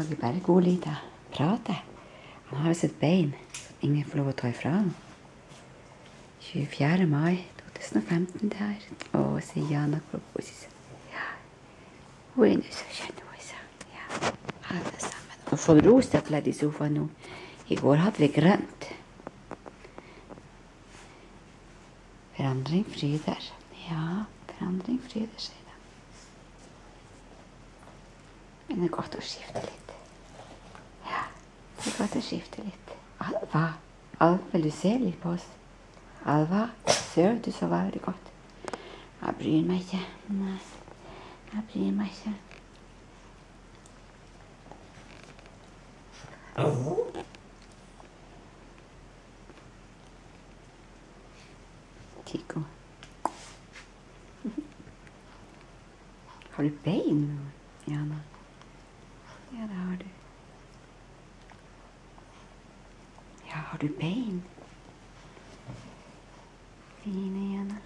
lager bare god lyd av prate. Han har jo sitt bein, som ingen får lov å ta ifra han. 24. mai 2015 det her. Og sier Jana Korposis. Ja. Hun er nå så skjønn, hun sa. Ja, alle sammen. Og fått rostøflet i sofaen nå. I går hadde vi grønt. Forandring fryder. Ja, forandring fryder, sier de. Men det er godt å skifte litt. Ja, det er godt å skifte litt. Alva, vil du se litt på oss? Alva, sør du så veldig godt. Jeg bryr meg ikke. Nei, jeg bryr meg ikke. Kiko. Har du bein nå, Jana? Ja, det har du. Ja, har du bein? Fine, Jana.